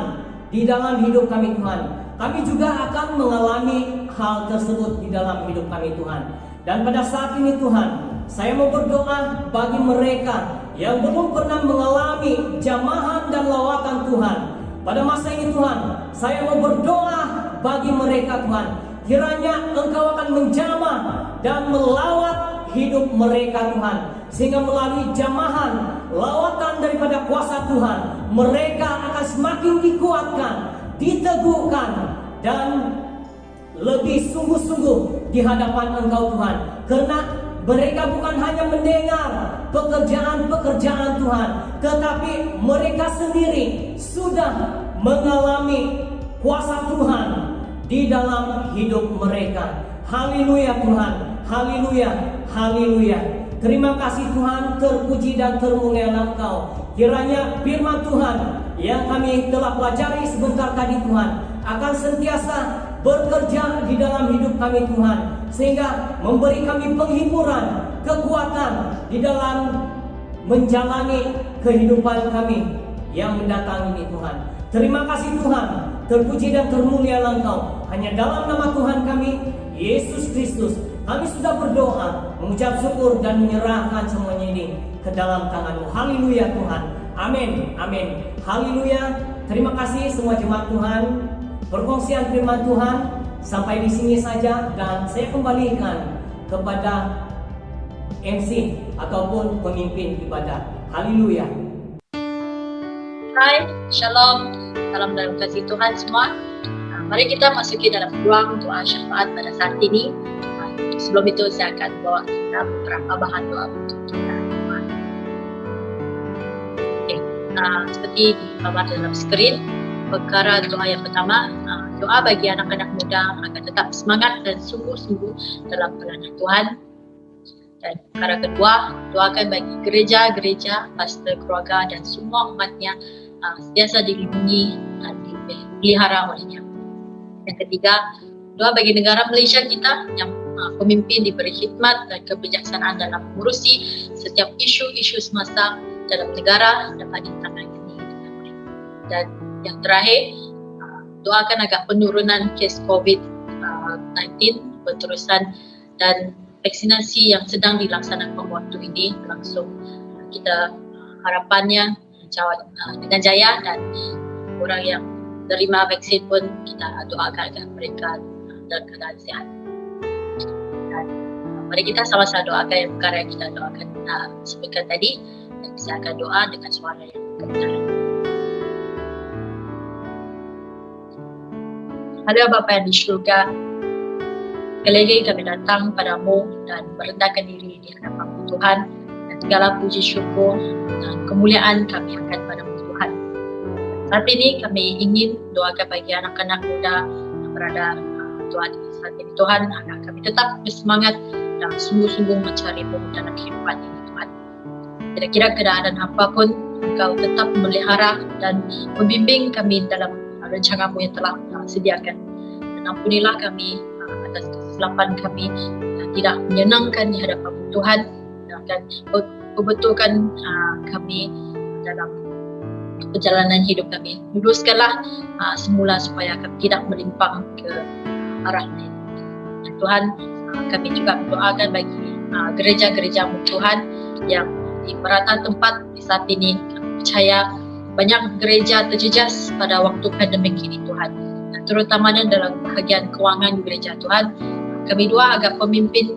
di dalam hidup kami Tuhan, kami juga akan mengalami hal tersebut di dalam hidup kami Tuhan. Dan pada saat ini Tuhan, saya mau berdoa bagi mereka yang belum pernah mengalami jamahan dan lawatan Tuhan. Pada masa ini Tuhan, saya mau berdoa bagi mereka Tuhan. kiranya Engkau akan menjamah dan melawat hidup mereka Tuhan, sehingga melalui jamahan, lawatan daripada kuasa Tuhan, mereka akan semakin dikuatkan, diteguhkan, dan lebih sungguh-sungguh di hadapan Engkau Tuhan. Karena mereka bukan hanya mendengar pekerjaan-pekerjaan Tuhan, tetapi mereka sendiri sudah mengalami kuasa Tuhan di dalam hidup mereka. Haleluya Tuhan, haleluya, haleluya. Terima kasih Tuhan, terpuji dan termulialah Engkau. Kiranya firman Tuhan yang kami telah pelajari sebentar tadi Tuhan akan sentiasa bekerja di dalam hidup kami Tuhan, sehingga memberi kami penghiburan, kekuatan di dalam menjalani kehidupan kami yang mendatang ini Tuhan. Terima kasih Tuhan, terpuji dan termulialah Engkau. Hanya dalam nama Tuhan kami, Yesus Kristus, kami sudah berdoa, mengucap syukur dan menyerahkan semuanya ini ke dalam tangan-Mu. Haleluya Tuhan. Amin. Amin. Haleluya. Terima kasih semua jemaat Tuhan. Perkongsian firman Tuhan sampai di sini saja, dan saya kembalikan kepada MC ataupun pemimpin ibadah. Haleluya. Hai, Shalom, salam dalam kasih Tuhan semua. Mari kita masuki dalam ruang doa syafaat pada saat ini. Sebelum itu saya akan bawa kita beberapa bahan doa untuk kita. Seperti digambar dalam skrin, perkara doa yang pertama, doa bagi anak-anak muda agar tetap semangat dan sungguh-sungguh dalam pelayanan Tuhan. Dan perkara kedua, doakan bagi gereja-gereja, pastor, keluarga dan semua umatnya sentiasa dilindungi dan dipelihara olehnya. Yang ketiga, doa bagi negara Malaysia kita yang pemimpin diberi hikmat dan kebijaksanaan dalam mengurusi setiap isu-isu semasa dalam negara dapat ditangani dengan baik. Dan yang terakhir, doakan agar penurunan kes COVID-19 berterusan dan vaksinasi yang sedang dilaksanakan waktu ini berlangsung. Kita harapannya dengan jaya, dan orang yang terima vaksin pun kita doakan agar mereka dalam keadaan sehat. Dan mari kita sama-sama doakan yang perkara yang kita doakan sebutkan tadi, dan saya akan doa dengan suara yang kebenaran. Halo Bapa yang di syurga, sekali lagi kami datang padamu dan merendahkan diri di hadapan Tuhan, dan segala puji syukur dan kemuliaan kami akan padamu Tuhan. Saat ini kami ingin doakan bagi anak-anak muda yang berada Tuhan saat ini Tuhan, agar kami tetap bersemangat dan sungguh-sungguh mencari-Mu dalam kehidupan ini Tuhan. Kira-kira keadaan apapun, Engkau tetap memelihara dan membimbing kami dalam rencana-Mu yang telah sediakan. Dan ampunilah kami atas kesilapan kami yang tidak menyenangkan di hadapan Tuhan, dan betulkan kami dalam perjalanan hidup kami. Luruskanlah semula supaya kami tidak melimpang ke arah lain. Dan Tuhan, kami juga mendoakan bagi gereja-gereja-Mu Tuhan yang di merata tempat di saat ini. Kami percaya banyak gereja terjejas pada waktu pandemik ini Tuhan, dan terutamanya dalam bahagian kewangan gereja Tuhan. Kami doa agar pemimpin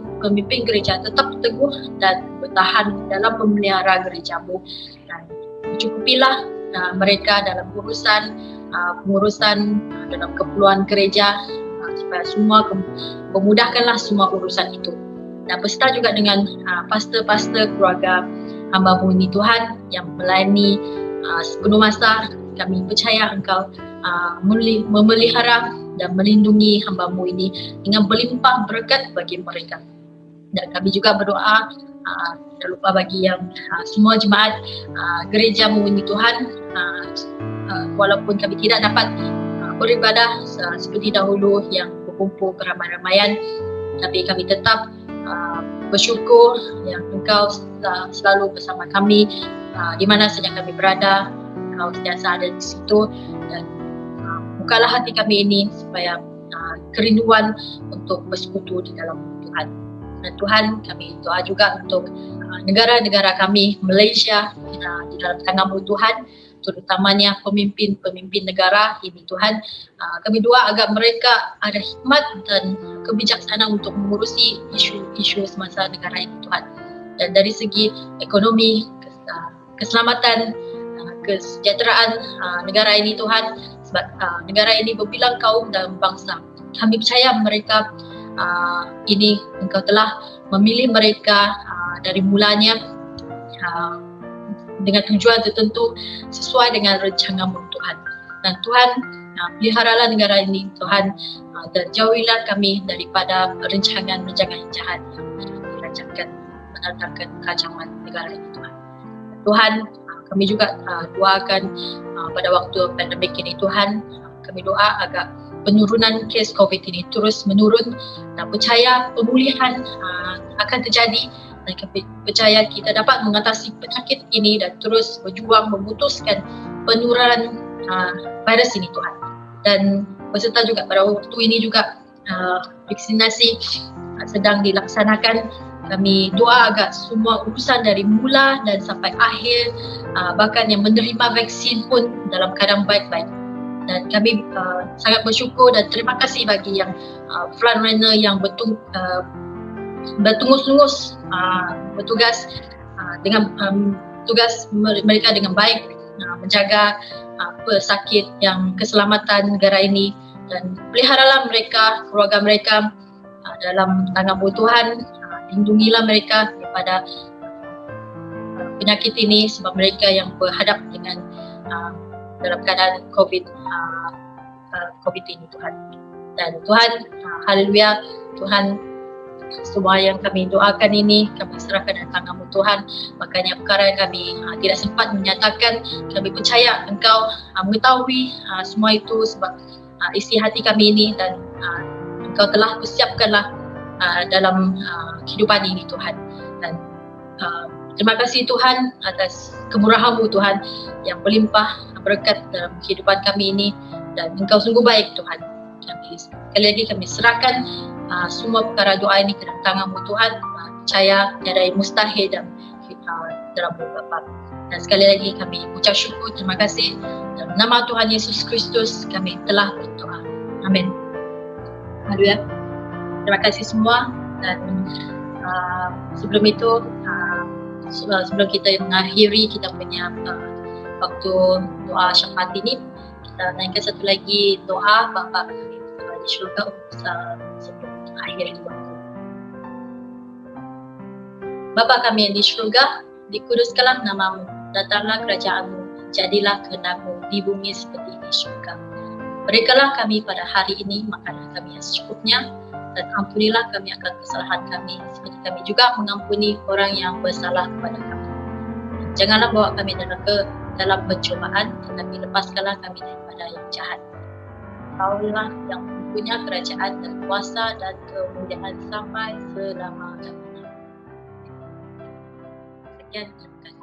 gereja tetap teguh dan bertahan dalam memelihara gereja-Mu, dan cukupilah mereka dalam pengurusan dalam keperluan gereja, supaya semua memudahkanlah semua urusan itu. Dan beserta juga dengan pastor-pastor keluarga hamba-Mu ini Tuhan yang melayani sepenuh masa. Kami percaya Engkau memelihara dan melindungi hamba-Mu ini dengan berlimpah berkat bagi mereka. Dan kami juga berdoa, jangan lupa bagi yang semua jemaat gereja-Mu ini Tuhan, walaupun kami tidak dapat beribadah seperti dahulu yang berkumpul keramai-ramaian, tapi kami tetap bersyukur yang Engkau selalu bersama kami di mana saja kami berada. Engkau sentiasa ada di situ, dan bukalah hati kami ini supaya kerinduan untuk bersekutu di dalam Tuhan. Dan Tuhan, kami doa juga untuk negara-negara kami, Malaysia, di dalam tangan-Mu Tuhan. terutamanya pemimpin negara ini Tuhan. Kami doa agar mereka ada hikmat dan kebijaksanaan untuk mengurusi isu-isu semasa negara ini Tuhan. Dan dari segi ekonomi, keselamatan, kesejahteraan negara ini Tuhan, sebab negara ini berbilang kaum dan bangsa. Kami percaya mereka ini Engkau telah memilih mereka dari mulanya dengan tujuan tertentu sesuai dengan rencana-Mu Tuhan. Dan Tuhan, peliharalah negara ini Tuhan, dan jauhilah kami daripada rencangan-rencangan yang jahat yang dirancangkan mendatangkan kekacauan negara ini Tuhan. Tuhan, kami juga doakan pada waktu pandemik ini Tuhan, kami doa agar penurunan kes COVID ini terus menurun dan percaya pemulihan akan terjadi, dan kami percaya kita dapat mengatasi penyakit ini dan terus berjuang memutuskan penularan virus ini Tuhan. Dan beserta juga pada waktu ini juga vaksinasi sedang dilaksanakan. Kami doa agar semua urusan dari mula dan sampai akhir, bahkan yang menerima vaksin pun dalam keadaan baik-baik. Dan kami sangat bersyukur dan terima kasih bagi yang frontliner yang bertunggus-tunggus bertugas dengan tugas mereka dengan baik, menjaga pesakit yang keselamatan negara ini, dan peliharalah mereka, keluarga mereka dalam tangan-Mu Tuhan. Lindungilah mereka daripada penyakit ini, sebab mereka yang berhadap dengan dalam keadaan COVID ini Tuhan. Dan Tuhan, haleluya, Tuhan, semua yang kami doakan ini kami serahkan dalam tangan-Mu Tuhan. Makanya perkara yang kami tidak sempat menyatakan, kami percaya Engkau mengetahui semua itu, sebab isi hati kami ini, dan Engkau telah persiapkanlah dalam kehidupan ini Tuhan. Dan terima kasih Tuhan atas kemurahan-Mu Tuhan yang berlimpah berkat dalam kehidupan kami ini, dan Engkau sungguh baik Tuhan. Sekali lagi kami serahkan semua perkara doa ini ke dalam tangan-Mu Tuhan, percaya tiada yang mustahil dalam Bapa. Dan sekali lagi kami ucap syukur, terima kasih, dalam nama Tuhan Yesus Kristus kami telah berdoa. Amin. Haleluya. Terima kasih semua. Dan sebelum itu, sebelum kita mengakhiri kita punya waktu doa syafaat ini, kita naikkan satu lagi doa Bapa kami di syurga sebelum akhir waktu. Bapa kami yang di syurga, dikuduskanlah nama-Mu, datanglah kerajaan-Mu, jadilah kehendak-Mu di bumi seperti di syurga. Berikanlah kami pada hari ini makanan kami yang secukupnya, dan ampunilah kami akan kesalahan kami, seperti kami juga mengampuni orang yang bersalah kepada kami. Janganlah bawa kami dalam pencobaan, tetapi lepaskanlah kami daripada yang jahat. Engkau-Lah yang mempunyai kerajaan dan kuasa dan kemuliaan sampai selama-lamanya. Sekian, terima kasih.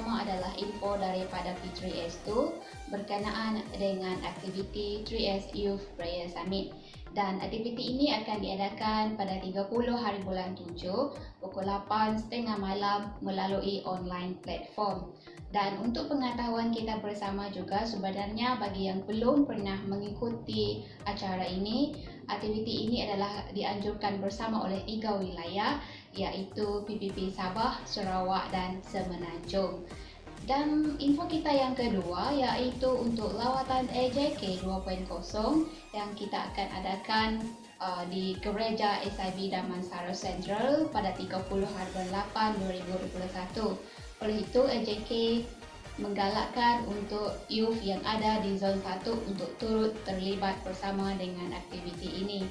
pertama adalah info daripada P3S2 berkenaan dengan aktiviti 3S Youth Prayer Summit. Dan aktiviti ini akan diadakan pada 30 hari bulan 7 pukul 8.30 malam melalui online platform. Dan untuk pengetahuan kita bersama juga, sebenarnya bagi yang belum pernah mengikuti acara ini, aktiviti ini adalah dianjurkan bersama oleh 3 wilayah, iaitu PPP Sabah, Sarawak dan Semenanjung. Dan info kita yang kedua yaitu untuk lawatan AJK 2.0 yang kita akan adakan di Gereja SIB Damansara Central pada 30 hari bulan 8 2021. Oleh itu AJK menggalakkan untuk youth yang ada di zon 1 untuk turut terlibat bersama dengan aktiviti ini.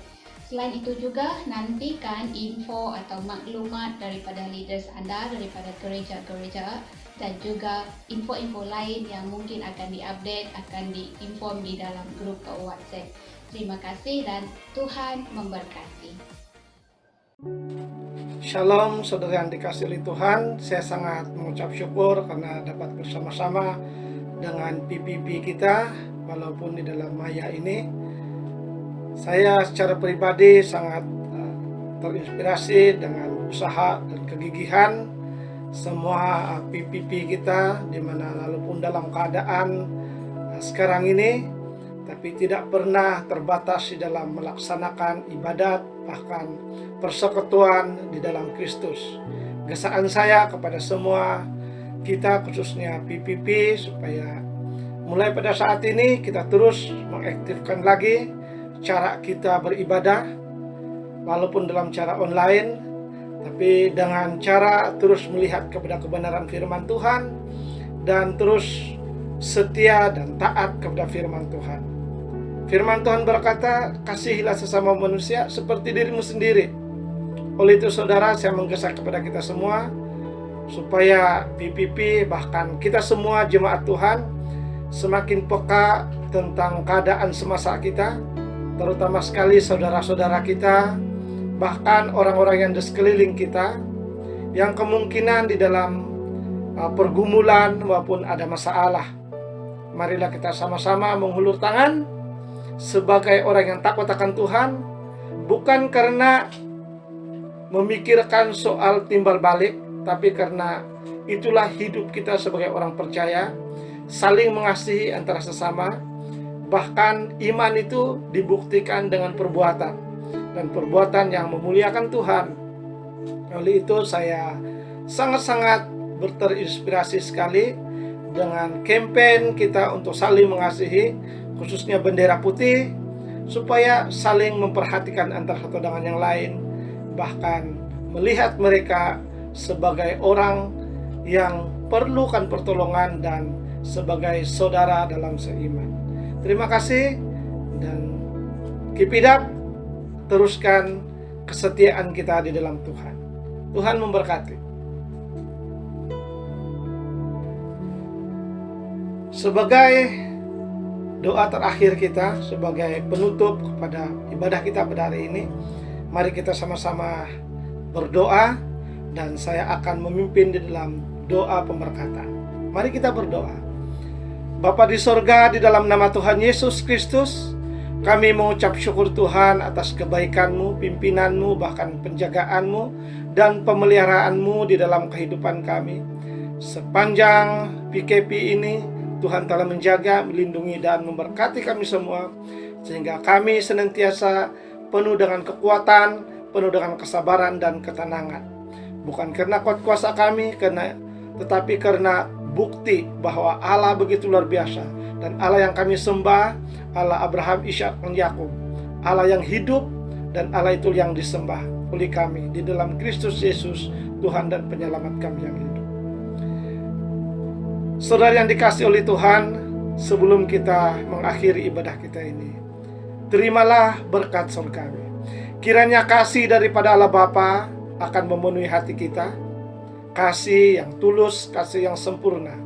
Selain itu juga, nantikan info atau maklumat daripada leaders anda daripada gereja-gereja dan juga info-info lain yang mungkin akan diupdate, akan diinform di dalam grup WhatsApp. Terima kasih dan Tuhan memberkati. Shalom saudara yang dikasihi oleh Tuhan, saya sangat mengucap syukur karena dapat bersama-sama dengan PPP kita walaupun di dalam maya ini. Saya secara pribadi sangat terinspirasi dengan usaha dan kegigihan semua PPP kita, di mana walaupun dalam keadaan sekarang ini, tapi tidak pernah terbatas di dalam melaksanakan ibadat, bahkan persekutuan di dalam Kristus. Kesan saya kepada semua kita, khususnya PPP, supaya mulai pada saat ini kita terus mengaktifkan lagi cara kita beribadah, walaupun dalam cara online, tapi dengan cara terus melihat kepada kebenaran firman Tuhan dan terus setia dan taat kepada firman Tuhan. Firman Tuhan berkata, kasihilah sesama manusia seperti dirimu sendiri. Oleh itu saudara, saya menggesa kepada kita semua supaya PPP, bahkan kita semua jemaat Tuhan, semakin peka tentang keadaan semasa kita, terutama sekali saudara-saudara kita, bahkan orang-orang yang di sekeliling kita, yang kemungkinan di dalam pergumulan maupun ada masalah. Marilah kita sama-sama menghulur tangan sebagai orang yang takut akan Tuhan, bukan karena memikirkan soal timbal balik, tapi karena itulah hidup kita sebagai orang percaya, saling mengasihi antara sesama. Bahkan iman itu dibuktikan dengan perbuatan, dan perbuatan yang memuliakan Tuhan. Oleh itu saya sangat-sangat terinspirasi sekali dengan campaign kita untuk saling mengasihi, khususnya bendera putih, supaya saling memperhatikan antara satu dengan yang lain, bahkan melihat mereka sebagai orang yang perlukan pertolongan dan sebagai saudara dalam seiman. Terima kasih dan keep it up. Teruskan kesetiaan kita di dalam Tuhan. Tuhan memberkati. Sebagai doa terakhir kita, sebagai penutup kepada ibadah kita pada hari ini, mari kita sama-sama berdoa dan saya akan memimpin di dalam doa pemberkatan. Mari kita berdoa. Bapa di sorga, di dalam nama Tuhan Yesus Kristus, kami mengucap syukur Tuhan atas kebaikan-Mu, pimpinan-Mu, bahkan penjagaan-Mu dan pemeliharaanmu di dalam kehidupan kami. Sepanjang PKP ini, Tuhan telah menjaga, melindungi, dan memberkati kami semua, sehingga kami senantiasa penuh dengan kekuatan, penuh dengan kesabaran dan ketenangan. Bukan karena kuat kuasa kami, tetapi karena bukti bahwa Allah begitu luar biasa, dan Allah yang kami sembah, Allah Abraham, Ishak, dan Yakub, Allah yang hidup, dan Allah itu yang disembah oleh kami di dalam Kristus Yesus, Tuhan dan penyelamat kami yang hidup. Saudara yang dikasihi oleh Tuhan, sebelum kita mengakhiri ibadah kita ini, terimalah berkat surgawi. Kiranya kasih daripada Allah Bapa akan memenuhi hati kita, kasih yang tulus, kasih yang sempurna.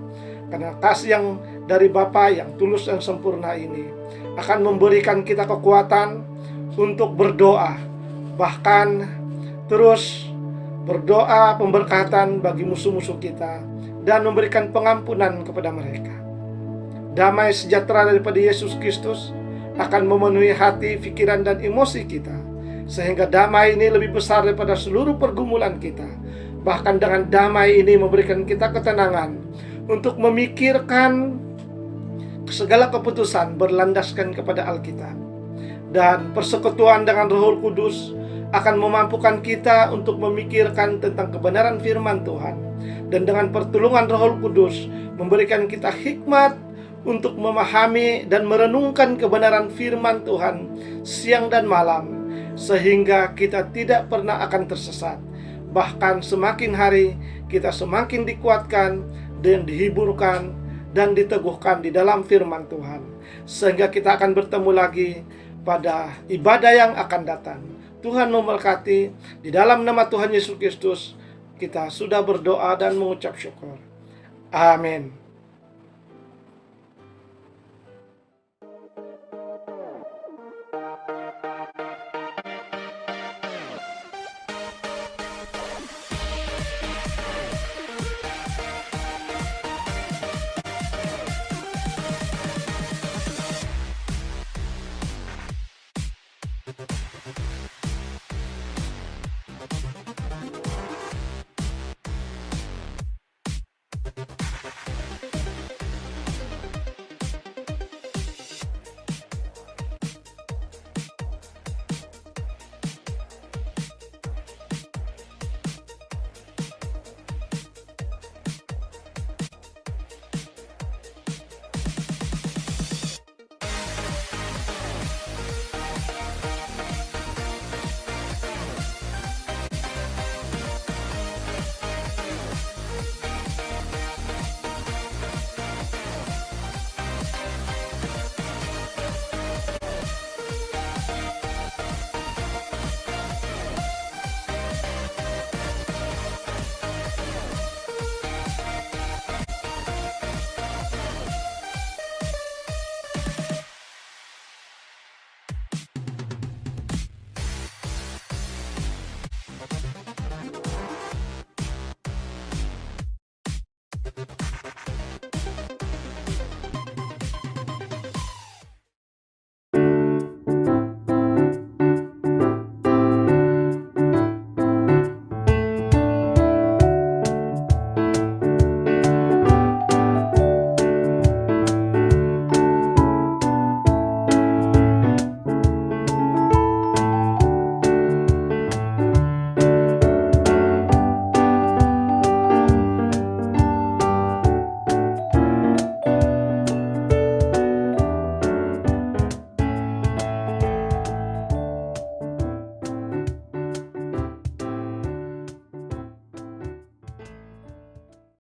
Karena kasih yang dari Bapa yang tulus dan sempurna ini akan memberikan kita kekuatan untuk berdoa, bahkan terus berdoa pemberkatan bagi musuh-musuh kita, dan memberikan pengampunan kepada mereka. Damai sejahtera daripada Yesus Kristus akan memenuhi hati, pikiran, dan emosi kita, sehingga damai ini lebih besar daripada seluruh pergumulan kita. Bahkan dengan damai ini memberikan kita ketenangan untuk memikirkan segala keputusan berlandaskan kepada Alkitab. Dan persekutuan dengan Roh Kudus akan memampukan kita untuk memikirkan tentang kebenaran firman Tuhan. Dan dengan pertolongan Roh Kudus memberikan kita hikmat untuk memahami dan merenungkan kebenaran firman Tuhan siang dan malam, sehingga kita tidak pernah akan tersesat. Bahkan semakin hari kita semakin dikuatkan dan dihiburkan dan diteguhkan di dalam firman Tuhan, sehingga kita akan bertemu lagi pada ibadah yang akan datang. Tuhan memberkati. Di dalam nama Tuhan Yesus Kristus kita sudah berdoa dan mengucap syukur. Amin.